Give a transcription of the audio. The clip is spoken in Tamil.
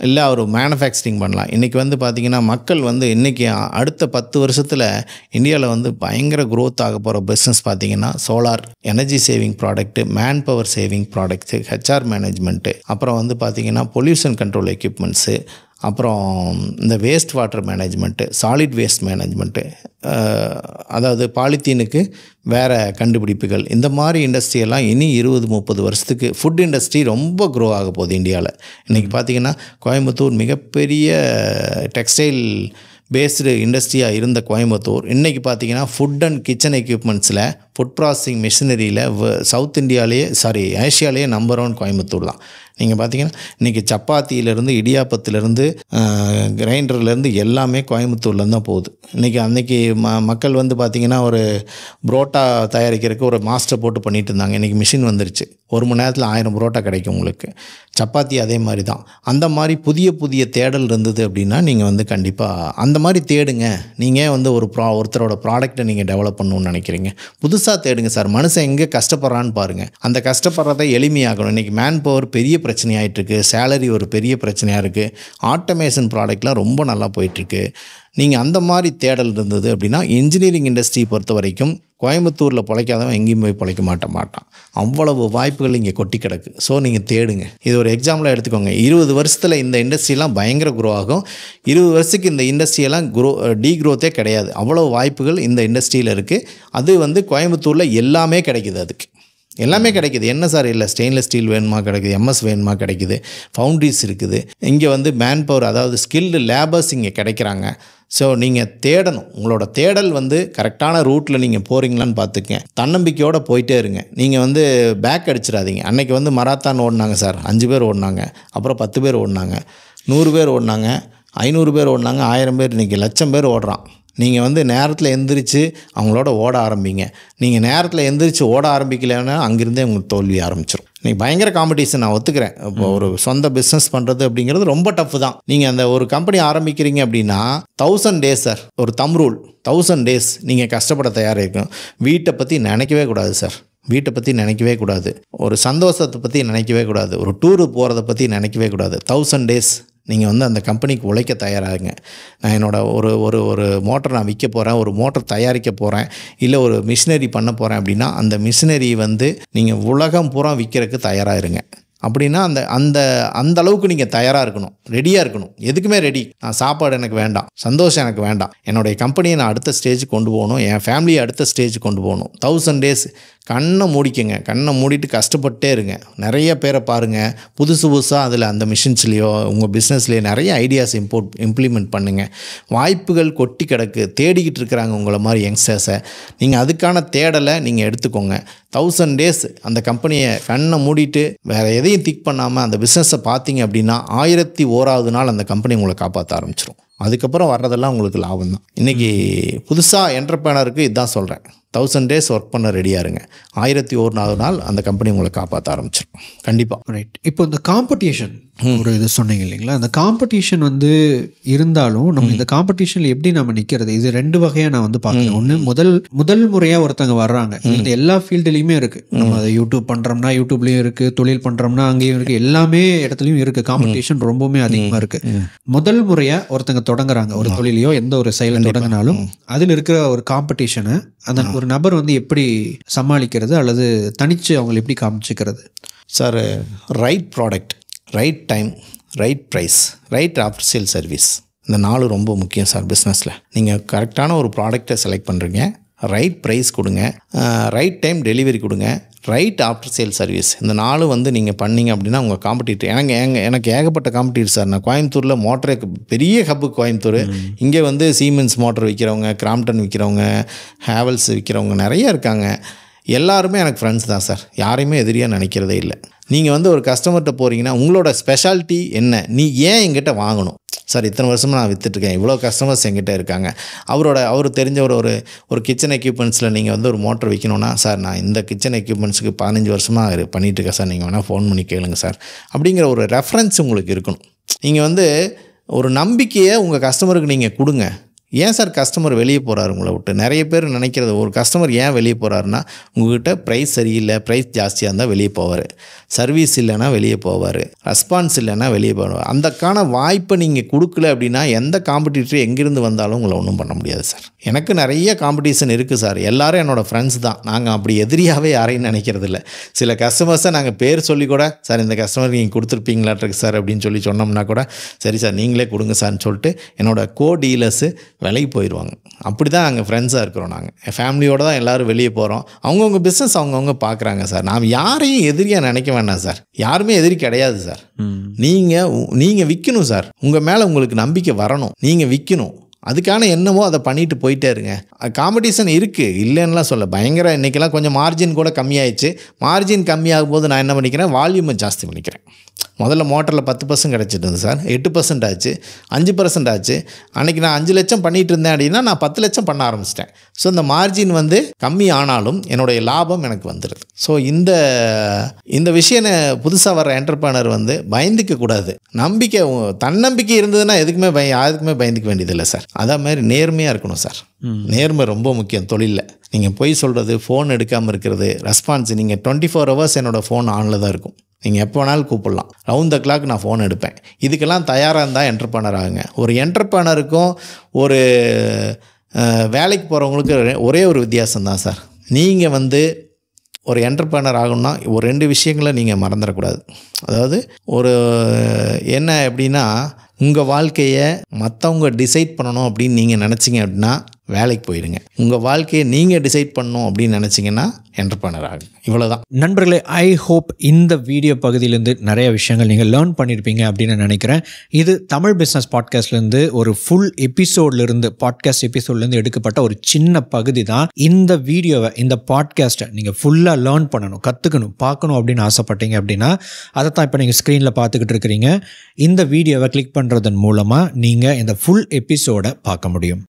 இல்லை ஒரு மேனுஃபேக்சரிங் பண்ணலாம். இன்றைக்கி வந்து பார்த்திங்கன்னா மக்கள் வந்து இன்றைக்கி அடுத்த 10 வருஷத்தில் இந்தியாவில் வந்து பயங்கர க்ரோத் ஆக போகிற பிஸ்னஸ் பார்த்திங்கன்னா solar energy saving product, man power saving products, HR management, அப்புறம் வந்து பார்த்திங்கன்னா பொல்யூஷன் கண்ட்ரோல் எக்யூப்மெண்ட்ஸு, அப்புறம் இந்த waste water management, solid waste management, அதாவது பாலித்தீனுக்கு வேறு கண்டுபிடிப்புகள், இந்த மாதிரி இண்டஸ்ட்ரியெல்லாம் இனி 20-30 வருஷத்துக்கு ஃபுட் இண்டஸ்ட்ரி ரொம்ப க்ரோ ஆக போகுது இந்தியாவில். இன்றைக்கி பார்த்திங்கன்னா கோயம்புத்தூர் மிகப்பெரிய டெக்ஸ்டைல் பேஸ்டு இண்டஸ்ட்ரியாக இருந்த கோயம்புத்தூர் இன்றைக்கி பார்த்திங்கன்னா ஃபுட் அண்ட் கிச்சன் எக்யூப்மெண்ட்ஸில், ஃபுட் ப்ராசஸிங் மிஷினரியில் சவுத் இந்தியாவிலேயே ஏஷியாவிலேயே நம்பர் 1 கோயம்புத்தூர் தான். நீங்கள் பார்த்தீங்கன்னா இன்றைக்கி சப்பாத்தியிலேருந்து, இடியாப்பத்திலேருந்து, கிரைண்டர்லேருந்து எல்லாமே கோயம்புத்தூர்லேருந்து தான் போகுது. அன்றைக்கி மக்கள் வந்து பார்த்திங்கன்னா ஒரு புரோட்டா தயாரிக்கிறதுக்கு ஒரு மாஸ்டர் போட்டு பண்ணிகிட்டு இருந்தாங்க. இன்றைக்கி மிஷின் வந்துருச்சு. 1 மணி நேரத்தில் 1000 புரோட்டா கிடைக்கும் உங்களுக்கு. சப்பாத்தி அதே மாதிரி தான். அந்த மாதிரி புதிய தேடல் இருந்தது அப்படின்னா நீங்கள் வந்து கண்டிப்பாக அந்த மாதிரி தேடுங்க. நீங்கள் வந்து ஒருத்தரோட ப்ராடக்ட்டை நீங்கள் டெவலப் பண்ணணும்னு நினைக்கிறீங்க, புதுசாக தேடுங்க சார். மனுஷன் எங்கே கஷ்டப்படுறான்னு பாருங்கள். அந்த கஷ்டப்படுறதை எளிமையாகணும். இன்றைக்கி மேன் பவர் பெரிய பிரச்சனையாகிட்டுருக்கு, சேலரி ஒரு பெரிய பிரச்சனையாக இருக்குது, ஆட்டோமேஷன் ப்ராடக்ட்லாம் ரொம்ப நல்லா போயிட்டுருக்கு. நீங்கள் அந்த மாதிரி தேடல் இருந்தது அப்படின்னா இன்ஜினியரிங் இண்டஸ்ட்ரி பொறுத்த வரைக்கும் கோயம்புத்தூரில் பிழைக்காதவன் எங்கேயும் போய் பிழைக்க மாட்டான். அவ்வளவு வாய்ப்புகள் இங்கே கொட்டி கிடக்கு. ஸோ நீங்கள் தேடுங்க. இது ஒரு எக்ஸாம்பிளாக எடுத்துக்கோங்க. 20 வருஷத்தில் இந்த இண்டஸ்ட்ரியெலாம் பயங்கர க்ரோ ஆகும். 20 வருஷத்துக்கு இந்த இண்டஸ்ட்ரியெல்லாம் டீக்ரோத்தே கிடையாது. அவ்வளோ வாய்ப்புகள் இந்த இண்டஸ்ட்ரியில் இருக்குது. அது வந்து கோயம்புத்தூரில் எல்லாமே கிடைக்குது. அதுக்கு எல்லாமே கிடைக்குது. என்ன சார் இல்லை, ஸ்டெயின்லெஸ் ஸ்டீல் வேணுமா கிடைக்குது, எம்எஸ் வேணுமா கிடைக்குது, ஃபவுண்ட்ரிஸ் இருக்குது. இங்கே வந்து மேன் பவர், அதாவது ஸ்கில்டு லேபர்ஸ் இங்கே கிடைக்கிறாங்க. ஸோ நீங்கள் தேடணும். உங்களோட தேடல் வந்து கரெக்டான ரூட்டில் நீங்கள் போகிறீங்களான்னு பார்த்துக்கங்க. தன்னம்பிக்கையோடு போயிட்டே இருங்க. நீங்கள் வந்து பேக் அடிச்சிடாதீங்க. அன்றைக்கி வந்து மராத்தான் ஓடினாங்க சார், 5 பேர் ஓடினாங்க, அப்புறம் 10 பேர் ஓடினாங்க, 100 பேர் ஓடினாங்க, 500 பேர் ஓடினாங்க, 1000 பேர், இன்றைக்கி 1,00,000 பேர் ஓடுறான். நீங்கள் வந்து நேரத்தில் எந்திரிச்சு அவங்களோட ஓட ஆரம்பிங்க. நீங்கள் நேரத்தில் எந்திரிச்சு ஓட ஆரம்பிக்கலைன்னா அங்கேருந்தே உங்களுக்கு தோல்வி ஆரம்பிச்சிடும். நீங்கள் பயங்கர காம்படிஷன், நான் ஒத்துக்கிறேன். இப்போ ஒரு சொந்த பிஸ்னஸ் பண்ணுறது அப்படிங்கிறது ரொம்ப டஃப் தான். நீங்கள் அந்த ஒரு கம்பெனி ஆரம்பிக்கிறீங்க அப்படின்னா 1000 டேஸ் சார், ஒரு தம் ரூல், 1000 டேஸ் நீங்கள் கஷ்டப்பட தயாராக இருக்கும். வீட்டை பற்றி நினைக்கவே கூடாது சார். வீட்டை பற்றி நினைக்கவே கூடாது. ஒரு சந்தோஷத்தை பற்றி நினைக்கவே கூடாது. ஒரு டூரு போகிறத பற்றி நினைக்கவே கூடாது. 1000 டேஸ் நீங்கள் வந்து அந்த கம்பெனிக்கு உழைக்க தயாராகுங்க. நான் என்னோடய ஒரு மோட்டர் நான் விற்க போகிறேன், ஒரு மோட்டர் தயாரிக்க போகிறேன், இல்லை ஒரு மிஷினரி பண்ண போகிறேன் அப்படின்னா அந்த மிஷினரி வந்து நீங்கள் உலகம் பூரா விற்கிறதுக்கு தயாராக இருங்க. அப்படின்னா அந்த அளவுக்கு நீங்கள் தயாராக இருக்கணும், ரெடியாக இருக்கணும். எதுக்குமே ரெடி. நான் சாப்பாடு எனக்கு வேண்டாம், சந்தோஷம் எனக்கு வேண்டாம், என்னுடைய கம்பெனியை நான் அடுத்த ஸ்டேஜுக்கு கொண்டு போகணும், என் ஃபேமிலியை அடுத்த ஸ்டேஜுக்கு கொண்டு போகணும். 1000 டேஸ் கண்ணை மூடிக்கங்க. கண்ணை மூடிட்டு கஷ்டப்பட்டே இருங்க. நிறைய பேரை பாருங்கள், புதுசாக அதில் அந்த மிஷின்ஸ்லேயோ உங்கள் பிஸ்னஸ்லேயோ நிறைய ஐடியாஸ் இம்ப்ளிமெண்ட் பண்ணுங்கள். வாய்ப்புகள் கொட்டி கிடக்கு. தேடிக்கிட்டு இருக்கிறாங்க உங்களை மாதிரி யங்ஸ்டர்ஸை. நீங்கள் அதுக்கான தேடலை நீங்கள் எடுத்துக்கோங்க. 1000 டேஸ் அந்த கம்பெனியை கண்ணை மூடிட்டு வேறு எதையும் திக் பண்ணாமல் அந்த பிஸ்னஸை பார்த்தீங்க அப்படின்னா 1001வது நாள் அந்த கம்பெனி உங்களை காப்பாற்ற ஆரம்பிச்சிடும். அதுக்கப்புறம் வர்றதெல்லாம் உங்களுக்கு லாபம் தான். இன்றைக்கி புதுசாக என்டர்ப்ரெனருக்கு இதுதான் சொல்கிறேன். 1000 டேஸ் ஒர்க் பண்ண ரெடியாக இருங்க. 1001வது நாள் அந்த கம்பெனி உங்களை காப்பாற்ற ஆரம்பிச்சிடும் கண்டிப்பாக. ரைட். இப்போ இந்த காம்படிஷன் ஒரு இது சொன்னீங்க இல்லைங்களா, அந்த காம்படிஷன் வந்து இருந்தாலும் நம்ம இந்த காம்படிஷனில் எப்படி நம்ம நிற்கிறது, இது 2 வகையாக நான் வந்து பார்க்குறேன். ஒன்று முதல் முறையாக ஒருத்தங்க வர்றாங்க, இது எல்லா ஃபீல்டுலேயுமே இருக்குது. நம்ம அதை யூடியூப் பண்ணுறோம்னா யூடியூப்லேயும் இருக்குது, தொழில் பண்ணுறோம்னா அங்கேயும் இருக்குது, எல்லாமே இடத்துலையும் இருக்குது. காம்படிஷன் ரொம்பவுமே அதிகமாக இருக்குது. முதல் முறையாக ஒருத்தங்க தொடங்குறாங்க ஒரு தொழிலையோ எந்த ஒரு செயலை தொடங்கினாலும் அதில் இருக்கிற ஒரு காம்படிஷனை அந்த ஒரு நபர் வந்து எப்படி சமாளிக்கிறது அல்லது தனித்து அவங்களை எப்படி காமிச்சிக்கிறது? Sir, right product, right time, right price, right after sale service, இந்த 4 ரொம்ப முக்கியம் சார் பிஸ்னஸில். நீங்கள் கரெக்டான ஒரு ப்ராடக்டை செலக்ட் பண்ணுறீங்க, ரைட் ப்ரைஸ் கொடுங்க, ரைட் டைம் டெலிவரி கொடுங்க, ரைட் ஆஃப்டர் சேல் சர்வீஸ். இந்த 4 வந்து நீங்கள் பண்ணிங்க அப்படின்னா உங்கள் காம்படிட்டர், எனக்கு ஏகப்பட்ட காம்படிட்டர் சார். நான் கோயம்புத்தூரில் மோட்டரே பெரிய ஹப்பு கோயம்புத்தூர். இங்கே வந்து சீமென்ஸ் மோட்டர் விற்கிறவங்க, கிராம்ப்டன் விற்கிறவங்க, ஹேவல்ஸ் விற்கிறவங்க நிறைய இருக்காங்க. எல்லாருமே எனக்கு ஃப்ரெண்ட்ஸ் தான் சார். யாரையுமே எதிரியாக நினைக்கிறதே இல்லை. நீங்கள் வந்து ஒரு கஸ்டமர்கிட்ட போகிறீங்கன்னா உங்களோட ஸ்பெஷாலிட்டி என்ன, நீ ஏன் எங்கிட்ட வாங்கணும் சார்? இத்தனை வருஷமாக நான் விற்றுட்ருக்கேன், இவ்வளோ கஸ்டமர்ஸ் எங்கிட்ட இருக்காங்க. அவர் தெரிஞ்ச ஒரு கிச்சன் எக்யூப்மெண்ட்ஸில் நீங்கள் வந்து ஒரு மோட்டர் விற்கணுன்னா, சார் நான் இந்த கிச்சன் எக்யூப்மெண்ட்ஸுக்கு 15 வருஷமாக பண்ணிகிட்ருக்கேன் சார், நீங்கள் வேணால் ஃபோன் பண்ணி கேளுங்க சார், அப்படிங்கிற ஒரு ரெஃபரன்ஸ் உங்களுக்கு இருக்கணும். நீங்கள் வந்து ஒரு நம்பிக்கையை உங்கள் கஸ்டமருக்கு நீங்கள் கொடுங்க. ஏன் சார் கஸ்டமர் வெளியே போகிறாரு உங்களை விட்டு? நிறைய பேர் நினைக்கிறது, ஒரு கஸ்டமர் ஏன் வெளியே போகிறாருன்னா, உங்கள்கிட்ட ப்ரைஸ் சரியில்லை, ப்ரைஸ் ஜாஸ்தியாக இருந்தால் வெளியே போவார், சர்வீஸ் இல்லைன்னா வெளியே போவார், ரெஸ்பான்ஸ் இல்லைன்னா வெளியே போவார். அந்தக்கான வாய்ப்பை நீங்கள் கொடுக்கல அப்படின்னா எந்த காம்படிட்டர் எங்கேருந்து வந்தாலும் உங்களை ஒன்றும் பண்ண முடியாது சார். எனக்கு நிறைய காம்படிஷன் இருக்குது சார். எல்லோரும் என்னோடய ஃப்ரெண்ட்ஸ் தான். நாங்கள் அப்படி எதிரியாகவே யாரையும் நினைக்கிறது இல்லை. சில கஸ்டமர்ஸை நாங்கள் பேர் சொல்லி கூட, சார் இந்த கஸ்டமர் நீங்கள் கொடுத்துருப்பீங்களாட்ருக்கு சார் அப்படின்னு சொல்லி சொன்னோம்னா கூட, சரி சார் நீங்களே கொடுங்க சார்னு சொல்லிட்டு என்னோடய டீலர்ஸு விலைக்கு போயிடுவாங்க. அப்படி தான் நாங்கள் ஃப்ரெண்ட்ஸாக இருக்கிறோம். நாங்கள் ஃபேமிலியோடு தான் எல்லோரும் வெளியே போகிறோம். அவங்கவுங்க பிஸ்னஸ் அவங்கவுங்க பார்க்குறாங்க சார். நாம் யாரையும் எதிரியாக நினைக்க வேண்டாம் சார். யாருமே எதிரி கிடையாது சார். நீங்கள் விற்கணும் சார். உங்கள் மேலே உங்களுக்கு நம்பிக்கை வரணும். நீங்கள் விற்கணும். அதுக்கான என்னமோ அதை பண்ணிட்டு போயிட்டே இருங்க. காம்படிஷன் இருக்குது, இல்லைன்னுலாம் சொல்ல. பயங்கர இன்றைக்கெல்லாம் கொஞ்சம் மார்ஜின் கூட கம்மியாயிடுச்சு. மார்ஜின் கம்மியாகும் போது நான் என்ன பண்ணிக்கிறேன், வால்யூமை ஜாஸ்தி பண்ணிக்கிறேன். முதல்ல மோட்டரில் 10% கிடச்சிட்டு இருந்தது சார், 8% ஆச்சு, 5% ஆச்சு. அன்றைக்கி நான் 5 லட்சம் பண்ணிகிட்டு இருந்தேன் அப்படின்னா நான் 10 லட்சம் பண்ண ஆரம்பிச்சிட்டேன். ஸோ இந்த மார்ஜின் வந்து கம்மி ஆனாலும் என்னுடைய லாபம் எனக்கு வந்துடுது. ஸோ இந்த விஷயம் புதுசாக வர என்டர்பிரனர் வந்து பயந்துக்க கூடாது. நம்பிக்கை, தன்னம்பிக்கை இருந்ததுன்னா யாருக்குமே பயந்துக்க வேண்டியதில்லை சார். அதே மாதிரி நேர்மையாக இருக்கணும் சார். நேர்மை ரொம்ப முக்கியம் தொழிலில். நீங்கள் பொய் சொல்கிறது, ஃபோன் எடுக்காமல் இருக்கிறது, ரெஸ்பான்ஸ். நீங்கள் 24 hours என்னோடய ஃபோன் ஆனில் தான் இருக்கும். நீங்கள் எப்போ வேணாலும் கூப்பிடலாம். ரவுண்ட் த கிளாக் நான் ஃபோன் எடுப்பேன். இதுக்கெல்லாம் தயாராக இருந்தால் என்டர்பிரனர் ஆகுங்க. ஒரு என்டர்பிரனருக்கும் ஒரு வேலைக்கு போகிறவங்களுக்கு ஒரே ஒரு வித்தியாசம் தான் சார். நீங்கள் வந்து ஒரு என்டர்பிரனர் ஆகணும்னா ஒரு 2 விஷயங்களை நீங்கள் மறந்துடக்கூடாது. அதாவது என்ன எப்படின்னா, உங்கள் வாழ்க்கையை மற்றவங்க டிசைட் பண்ணணும் அப்படின்னு நீங்கள் நினச்சிங்க அப்படின்னா வேலைக்கு போயிடுங்க. உங்கள் வாழ்க்கையை நீங்கள் டிசைட் பண்ணணும் அப்படின்னு நினச்சிங்கன்னா என்டர்பிரனர் ஆகும். இவ்வளோதான் நண்பர்களே. ஐ ஹோப் இந்த வீடியோ பகுதியிலேருந்து நிறைய விஷயங்கள் நீங்கள் லேர்ன் பண்ணியிருப்பீங்க அப்படின்னு நினைக்கிறேன். இது தமிழ் பிஸ்னஸ் பாட்காஸ்ட்லேருந்து ஒரு ஃபுல் எபிசோட்லேருந்து, பாட்காஸ்ட் எபிசோட்லேருந்து எடுக்கப்பட்ட ஒரு சின்ன பகுதி தான். இந்த வீடியோவை, இந்த பாட்காஸ்ட்டை நீங்கள் ஃபுல்லாக லேர்ன் பண்ணணும், கற்றுக்கணும், பார்க்கணும் அப்படின்னு ஆசைப்பட்டீங்க அப்படின்னா அதை தான் இப்போ நீங்கள் ஸ்க்ரீனில் பார்த்துக்கிட்டு இருக்கிறீங்க. இந்த வீடியோவை கிளிக் பண்ணுறதன் மூலமாக நீங்கள் இந்த ஃபுல் எபிசோடை பார்க்க முடியும்.